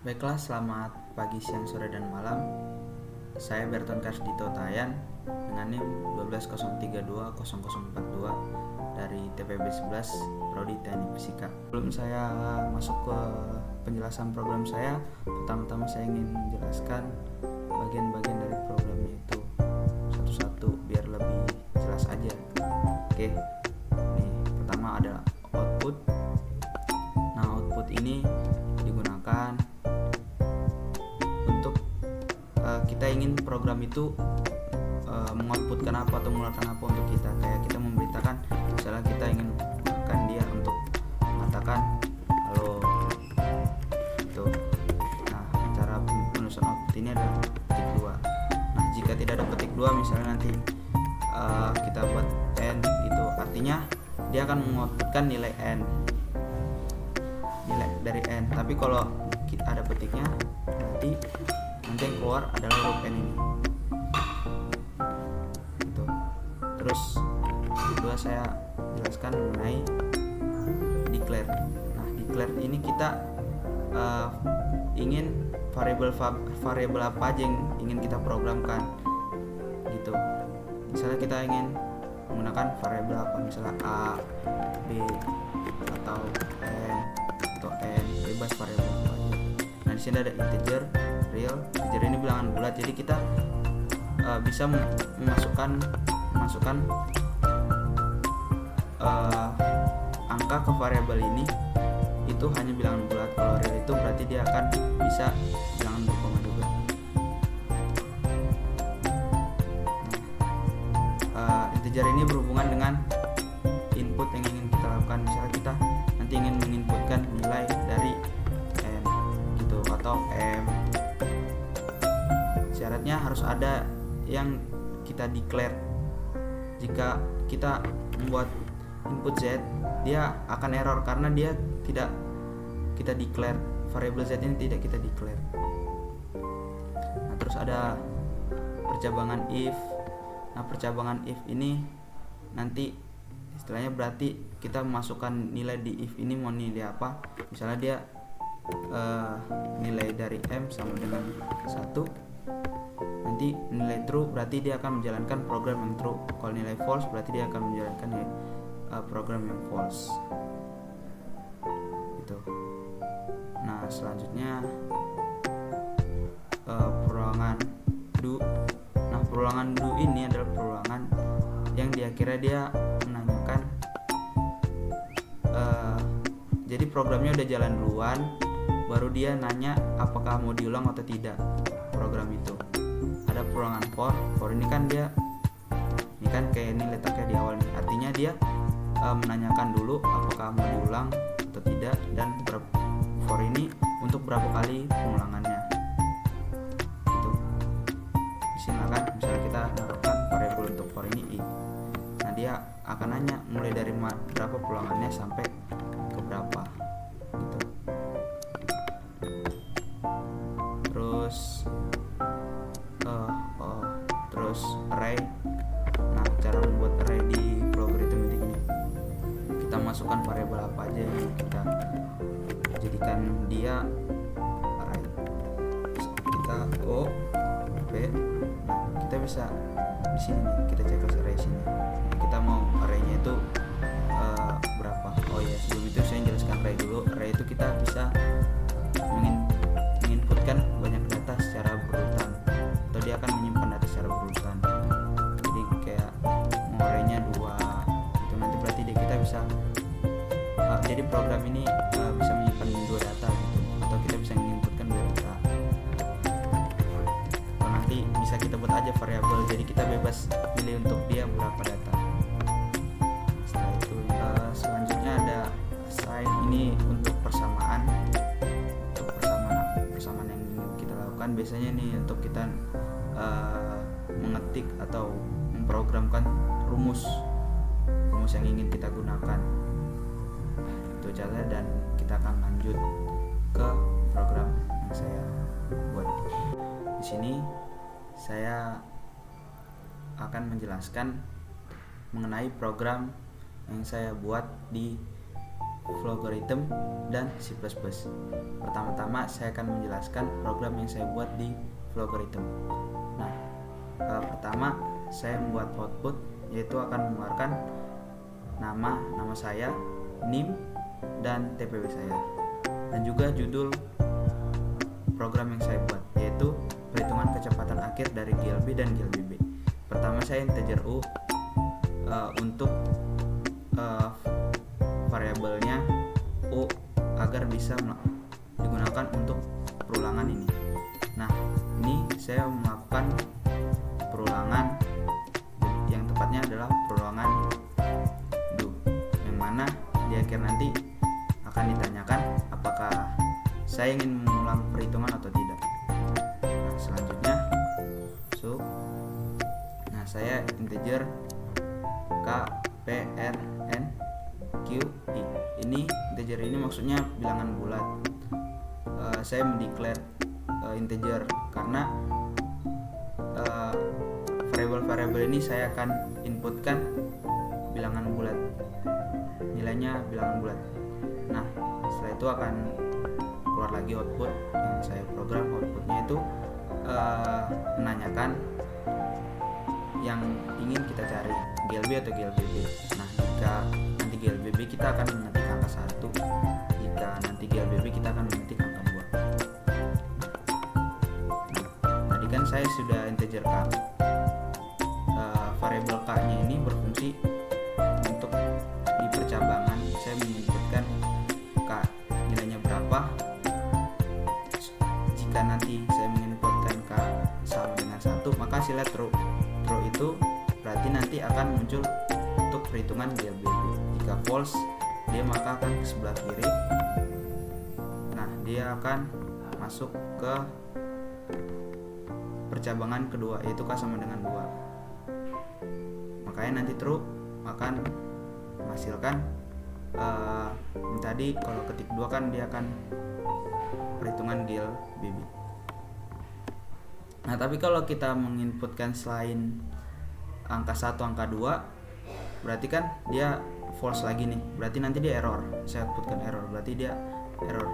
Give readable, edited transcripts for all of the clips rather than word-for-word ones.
Baiklah, selamat pagi, siang, sore, dan malam. Saya Berton Karsdito Tayan dengan NIM 1203200042 dari TPB 11 Prodi Teknik Fisika. Sebelum saya masuk ke penjelasan program saya, pertama-tama saya ingin menjelaskan bagian-bagian dari programnya itu satu-satu biar lebih jelas aja. Oke, nih pertama ada output. Nah, output ini digunakan untuk kita ingin program itu mengoutputkan apa atau mengeluarkan apa untuk kita. Kayak kita memberitakan, misalnya kita ingin mengeluarkan dia untuk mengatakan halo itu. Nah, cara penulisan output ini adalah petik 2. Nah, jika tidak ada petik 2, misalnya nanti kita buat n, itu artinya dia akan mengoutputkan nilai n, nilai dari n. Tapi kalau kita ada petiknya, berarti nanti yang keluar adalah huruf n ini gitu. Terus kedua saya jelaskan mengenai declare. Nah, declare ini kita ingin variabel apa aja yang ingin kita programkan gitu. Misalnya kita ingin menggunakan variabel apa, misalnya a, b, atau n atau n, bebas variabel apa aja. Nah, di sini ada integer, real. Integer ini bilangan bulat, jadi kita bisa memasukkan angka ke variabel ini itu hanya bilangan bulat. Kalau real itu berarti dia akan bisa bilangan berkoma juga. Integer ini berhubungan dengan input yang ingin kita lakukan. Misalnya kita nanti ingin menginputkan nilai dari n gitu atau m. Syaratnya harus ada yang kita declare. Jika kita membuat input z, dia akan error karena dia tidak kita declare. Variabel z ini tidak kita declare. Nah, terus ada percabangan if. Nah, percabangan if ini nanti istilahnya berarti kita memasukkan nilai di if ini mau nilai apa. Misalnya dia nilai dari m sama dengan 1, nanti nilai true berarti dia akan menjalankan program yang true. Kalau nilai false berarti dia akan menjalankan program yang false gitu. Nah, selanjutnya perulangan do. Nah, perulangan do ini adalah perulangan yang kira dia menanyakan jadi programnya udah jalan duluan, baru dia nanya apakah mau diulang atau tidak program itu. Ada perulangan for ini kan dia ini kan kayak ini letaknya di awal nih, artinya dia menanyakan dulu apakah mau diulang atau tidak, dan for ini untuk berapa kali pengulangannya itu. Misalkan kita naruhkan variabel untuk for ini i. Nah, dia akan nanya mulai dari berapa pengulangannya sampai ke berapa gitu. Terus array. Nah, cara membuat array di logaritmatik ini, kita masukkan variabel apa aja yang kita jadikan dia array. Kita o, b. Nah, kita bisa di sini nih, kita cek array sini. Kita mau arraynya itu berapa? Oh ya, sebelum itu saya jelaskan array dulu. Array itu kita bisa menginputkan banyak data secara berurutan, atau dia akan menyimpan data secara berurutan. Jadi kayak mau arraynya 2 itu, nanti berarti kita bisa jadi program ini bisa menyimpan 2 data gitu, atau kita bisa menginputkan 2 data. Atau nanti bisa kita buat aja variabel, jadi kita bebas pilih untuk dia berapa data. Setelah itu selanjutnya ada assign. Ini untuk persamaan yang ingin kita lakukan. Biasanya nih untuk kita mengetik atau memprogramkan rumus yang ingin kita gunakan. Itu caranya, dan kita akan lanjut ke program yang saya buat. Di sini saya akan menjelaskan mengenai program yang saya buat di Flowgorithm, dan C++. Pertama-tama saya akan menjelaskan program yang saya buat di Flowgorithm. Nah, pertama saya membuat output, yaitu akan mengeluarkan nama saya, NIM, dan TPW saya, dan juga judul program yang saya buat, yaitu perhitungan kecepatan akhir dari GLB dan GLBB. Pertama saya integer U untuk variabelnya U agar bisa digunakan untuk perulangan ini. Nah, ini saya melakukan perulangan yang tepatnya adalah perulangan do, yang mana di akhir nanti akan ditanyakan apakah saya ingin mengulang perhitungan atau tidak. Nah, selanjutnya saya integer K, P, R, N, Q, I. Ini integer ini maksudnya bilangan bulat. Saya mendeclare integer karena variabel ini saya akan inputkan bilangan bulat, nilainya bilangan bulat. Nah, setelah itu akan keluar lagi output yang saya program. Outputnya itu menanyakan yang ingin kita cari, GLB atau GLBB. Nah, jika nanti GLBB kita akan mengetik angka 1, jika nanti GLBB kita akan mengetik angka 2. Nah, tadi kan saya sudah integer K. Variabel K nya ini berfungsi untuk di percabangan. Saya menginputkan K nilainya berapa. Jika nanti saya menginputkan K sama dengan 1, maka hasilnya true. True itu berarti nanti akan muncul untuk perhitungan GLBB. Jika false, dia maka akan ke sebelah kiri. Nah, dia akan masuk ke percabangan kedua, yaitu K sama dengan 2. Makanya nanti true akan menghasilkan tadi kalau ketik 2 kan dia akan perhitungan GLBB. Nah, tapi kalau kita menginputkan selain angka 1, angka 2, berarti kan dia false lagi nih. Berarti nanti dia error. Saya inputkan error, berarti dia error.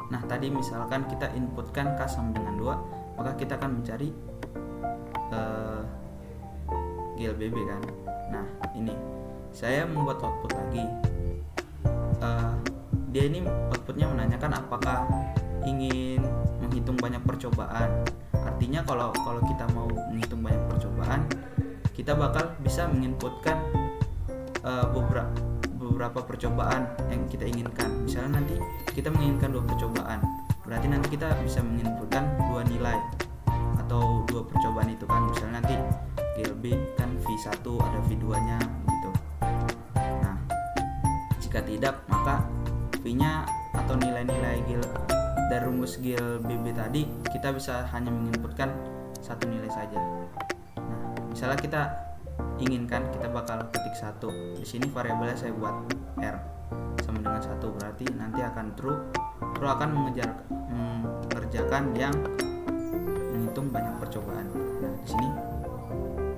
Nah, tadi misalkan kita inputkan K sama dengan 2, maka kita akan mencari GLBB kan. Nah, ini saya membuat output lagi. Dia ini outputnya menanyakan apakah ingin menghitung banyak percobaan. Artinya kalau kita mau menghitung banyak percobaan, kita bakal bisa menginputkan beberapa percobaan yang kita inginkan. Misalnya nanti kita menginginkan 2 percobaan, berarti nanti kita bisa menginputkan 2 nilai atau 2 percobaan itu kan. Misalnya nanti GLB kan V1 ada V2 nya gitu. Nah, jika tidak, maka V nya atau nilai-nilai dari rumus GLBB tadi kita bisa hanya menginputkan 1 nilai saja. Nah, misalnya kita inginkan, kita bakal ketik 1. Di sini variabelnya saya buat R sama dengan 1, berarti nanti akan true. True akan mengerjakan yang menghitung banyak percobaan. Nah, di sini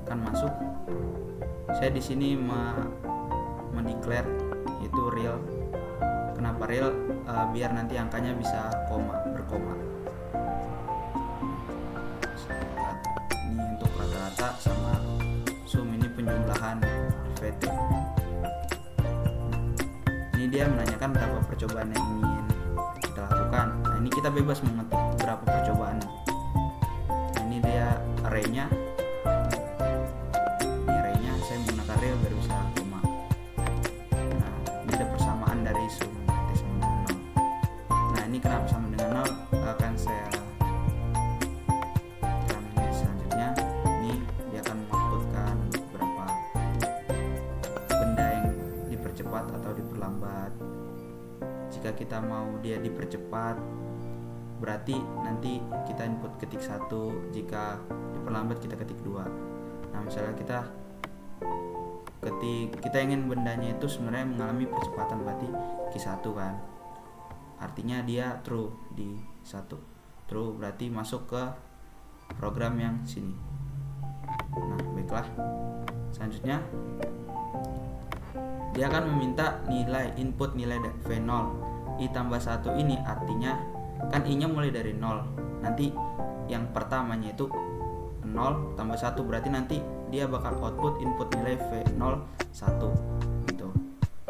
akan masuk. Saya di sini mendeclare itu real. Kenapa real? Biar nanti angkanya bisa berkoma. Ini untuk rata-rata sama sum, ini penjumlahan derivatif. Ini dia menanyakan berapa percobaan yang ingin kita lakukan. Nah, ini kita bebas mengetik berapa percobaan. Nah, ini dia array-nya. Ini array-nya saya menggunakan real biar bisa koma. Nah, ini ada persamaan dari sum T sama dengan 0. Nah, ini kenapa sama dengan 0 akan saya terangkan selanjutnya. Ini dia akan mengoutputkan berapa benda yang dipercepat atau diperlambat. Jika kita mau dia dipercepat, berarti nanti kita input ketik 1, jika diperlambat kita ketik 2. Nah, misalnya kita ingin bendanya itu sebenarnya mengalami percepatan, berarti Q1 kan. Artinya dia true di 1. True berarti masuk ke program yang sini. Nah, baiklah. Selanjutnya dia akan meminta input nilai V0. I tambah 1 ini artinya kan I nya mulai dari 0, nanti yang pertamanya itu 0 tambah 1, berarti nanti dia bakal output input nilai V0 1 gitu.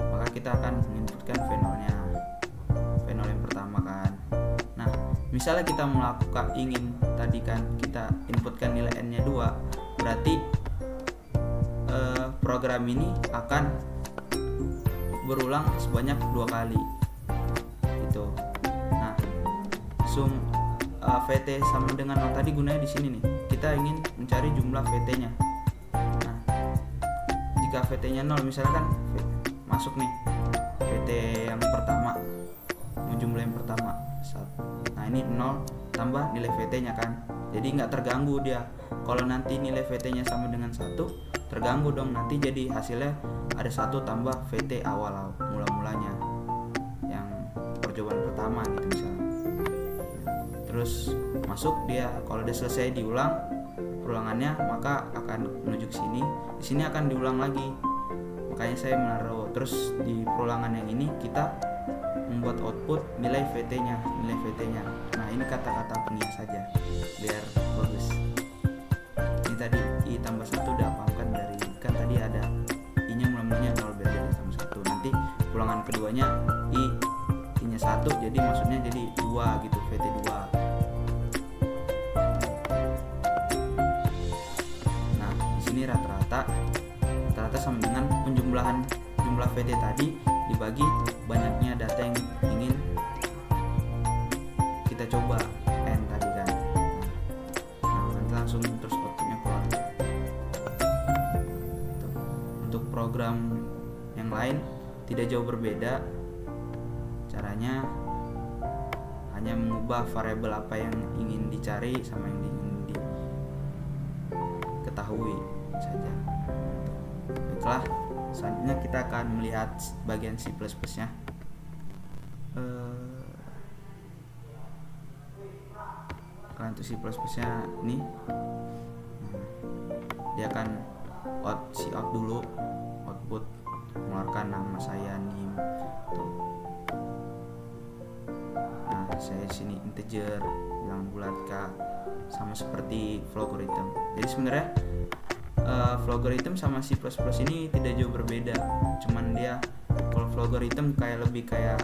Maka kita akan menginputkan V0 nya, V0 yang pertama kan. Nah misalnya kita ingin tadi kan kita inputkan nilai n nya 2, berarti program ini akan berulang sebanyak 2 kali gitu. Nah sum VT sama dengan 0 tadi gunanya di sini nih, kita ingin mencari jumlah VT nya. Nah jika VT nya 0, misalkan masuk nih VT yang pertama, jumlah yang pertama 1. Nah ini 0 tambah nilai VT nya kan, jadi nggak terganggu dia. Kalau nanti nilai VT nya sama dengan 1, terganggu dong, nanti jadi hasilnya ada 1 tambah VT awal mula-mulanya yang percobaan pertama gitu misalnya. Terus masuk dia, kalau udah selesai diulang perulangannya maka akan menuju ke sini. Di sini akan diulang lagi, makanya saya menaruh terus di perulangan yang ini kita membuat output nilai VT nya. Nah ini kata-kata penghias saja biar bagus. Ini tadi I tambah 1 udah paham kan, dari kan tadi ada I nya mulanya 0 biar jadi tambah 1. Nanti pulangan keduanya I nya 1, jadi maksudnya jadi 2 gitu, VT 2. Nah di sini rata-rata sama dengan penjumlahan jumlah VT tadi dibagi banyaknya data yang ingin kita coba n tadi kan. Nah nanti langsung terus outputnya keluar. Untuk program yang lain tidak jauh berbeda, caranya hanya mengubah variabel apa yang ingin dicari sama yang ingin diketahui saja. Baiklah, selanjutnya kita akan melihat bagian C++ nya. Kalau untuk C++ nya ini dia akan out dulu, output mengeluarkan nama saya, NIM tuh. Nah saya sini integer, bilang bulat K, sama seperti logarithm. Jadi sebenarnya logarithm sama C++ ini tidak jauh berbeda, cuman dia kalau logarithm kayak lebih kayak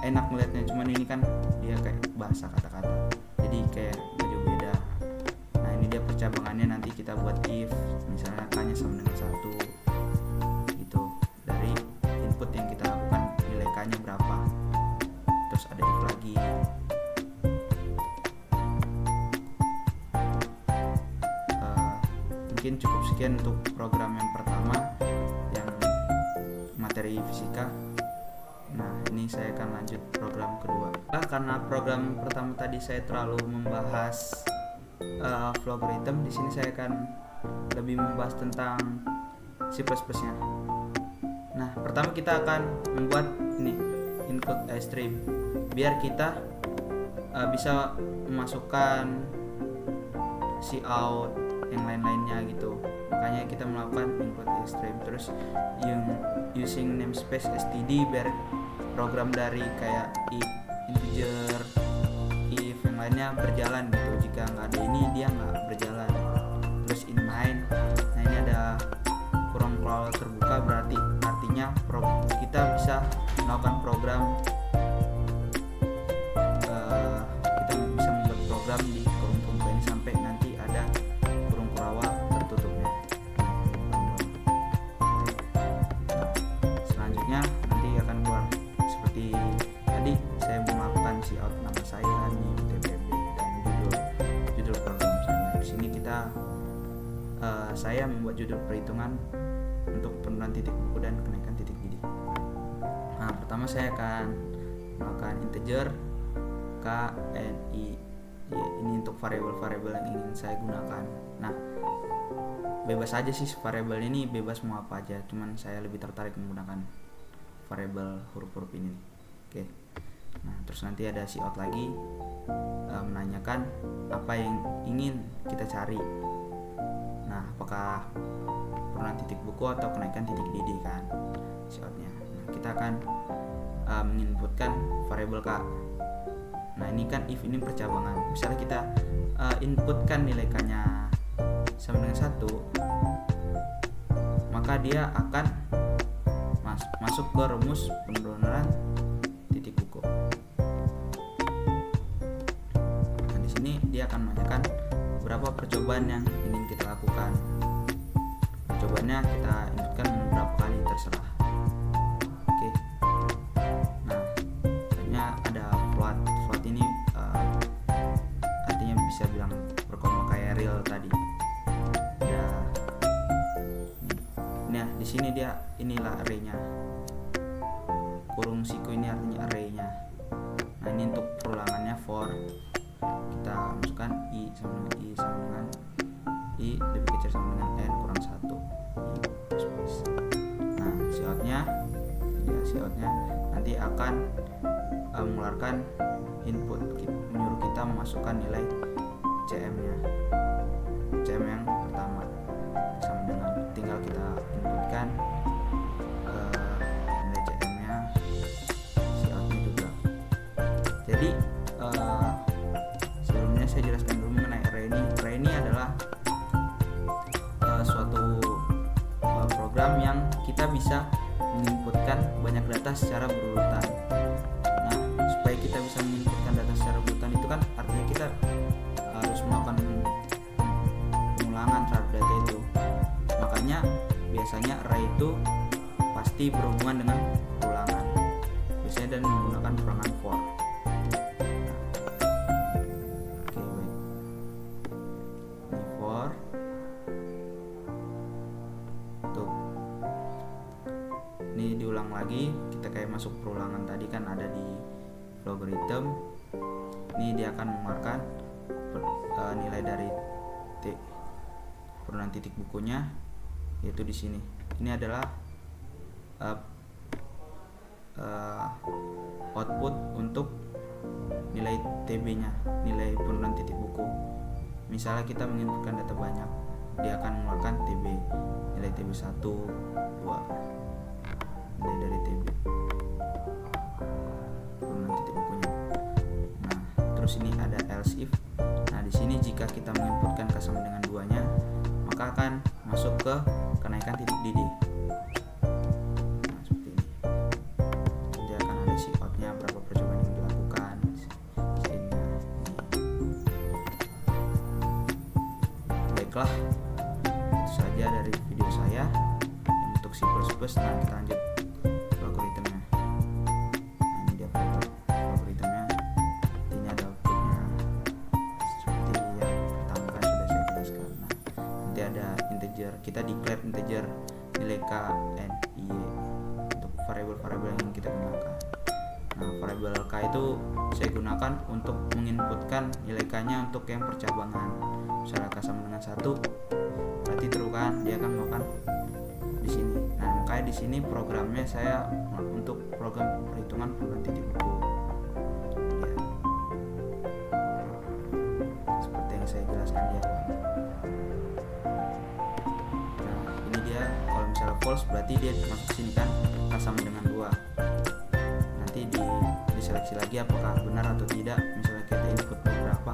enak melihatnya, cuman ini kan dia kayak bahasa kata-kata, jadi kayak gak jauh beda. Nah ini dia percabangannya, nanti kita buat if misalnya k nya sama dengan 1 gitu, dari input yang kita lakukan nilai k nya berapa, terus ada if lagi. Mungkin cukup sekian untuk program yang pertama yang materi fisika. Nah ini saya akan lanjut program kedua. Karena program pertama tadi saya terlalu membahas logarithm, di sini saya akan lebih membahas tentang C++ nya. Nah pertama kita akan membuat ini include string biar kita bisa memasukkan cout yang lain-lainnya gitu. Makanya kita melakukan include string, terus using namespace std biar program dari kayak integer, if yang lainnya berjalan gitu. Jika nggak ada ini dia nggak berjalan. Terus in main, nah ini ada kurung kurang terbuka, berarti artinya kita bisa melakukan program, kita bisa membuat program di kurung terbuka ini sampai nanti ada kurung kurawal tertutupnya. Selanjutnya nanti akan keluar seperti tadi, saya melakukan cout nama saya, NIM, TPB, dan judul program saya. Di sini saya membuat judul perhitungan untuk penurunan titik buku dan kenaikan titik gidi. Nah pertama saya akan melakukan integer k, n, i, y. Ini untuk variabel-variabel yang ingin saya gunakan. Nah bebas aja sih variabel ini, bebas mau apa aja, cuman saya lebih tertarik menggunakan variabel huruf-huruf ini. Oke. Nah terus nanti ada cout lagi, menanyakan apa yang ingin kita cari. Nah apakah penurunan titik buku atau kenaikan titik didih kan si outnya. Nah, kita akan menginputkan variabel K. Nah ini kan if ini percabangan, misalnya kita inputkan nilai K-nya sama dengan 1, maka dia akan masuk ke rumus penurunan titik buku. Nah di sini dia akan menanyakan berapa percobaan yang ingin kita lakukan. Percobaannya kita inputkan berapa kali, terserah. Oke. Nah selanjutnya ada float. Float ini artinya bisa bilang berkoma kayak real tadi. Nah di sini dia inilah array-nya, kurung siku ini artinya array-nya. Nah ini untuk perulangannya for, kita masukkan i sama dengan i lebih kecil sama dengan n kurang 1 i. Nah si outnya nanti akan mengeluarkan input, menyuruh kita memasukkan nilai cm yang pertama sama dengan, tinggal kita inputkan nilai cm nya si outnya juga. Jadi sebelumnya saya jelaskan dulu mengenai array ini. Array ini adalah suatu program yang kita bisa menginputkan banyak data secara berurutan. Nah supaya kita bisa menginputkan data secara berurutan itu kan artinya kita harus melakukan pengulangan terhadap data itu. Makanya biasanya array itu pasti berhubungan dengan perulangan, biasanya dan menggunakan perulangan for. Oke, baik. Ini for tuh. Ini diulang lagi, kita kayak masuk perulangan tadi kan ada di logarithm. Ini dia akan mengeluarkan nilai dari penurunan titik bukunya, yaitu di sini. Ini adalah output untuk nilai TB-nya, nilai penurunan titik buku. Misalnya kita menginputkan data banyak, dia akan mengeluarkan TB, nilai TB 1, 2, nilai dari TB penurunan titik bukunya. Nah, terus ini ada else if. Nah, di sini jika kita menginputkan K sama dengan 2-nya, maka akan masuk ke kenaikan titik didih. Nah, seperti ini. Nanti akan ada si outnya, berapa percobaan yang dilakukan. Baiklah, itu saja dari video saya yang untuk C++. Nah, kita lanjut logaritmnya. Nah, ini dia logaritmnya. Ini ada outputnya seperti yang pertama kan sudah saya jelaskan. Nah, nanti ada integer, kita declare integer nilai K, N, I, untuk variabel-variabel yang ingin kita gunakan. Nah, variabel K itu saya gunakan untuk menginputkan nilai K-nya untuk yang percabangan. Misalnya K sama dengan 1, berarti true kan, dia akan melakukan di sini. Nah, makanya di sini programnya saya untuk program perhitungan penurunan titik buku. Ya. Seperti yang saya jelaskan di awal. Nah, ini dia kalau misalnya false berarti dia masuk sini kan, K sama dengan 2. Nanti diseleksi lagi apakah benar atau tidak. Misalnya kita input berapa,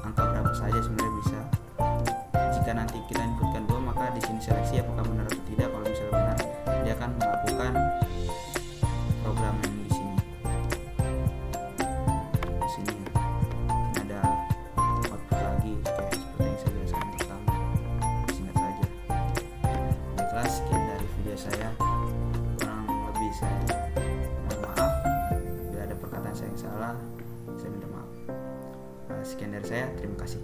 angka berapa saja sebenarnya bisa. Jika nanti kita inputkan 2, maka di sini seleksi apakah benar atau tidak. Kalau misalnya benar, dia akan melakukan program yang di sini. Di sini ada output lagi kayak seperti yang saya jelaskan pertama. Singkat saja. Baiklah, sekian dari video saya. Kurang lebih saya mohon maaf bila ada perkataan saya yang salah. Saya minta maaf. Sekian dari saya, terima kasih.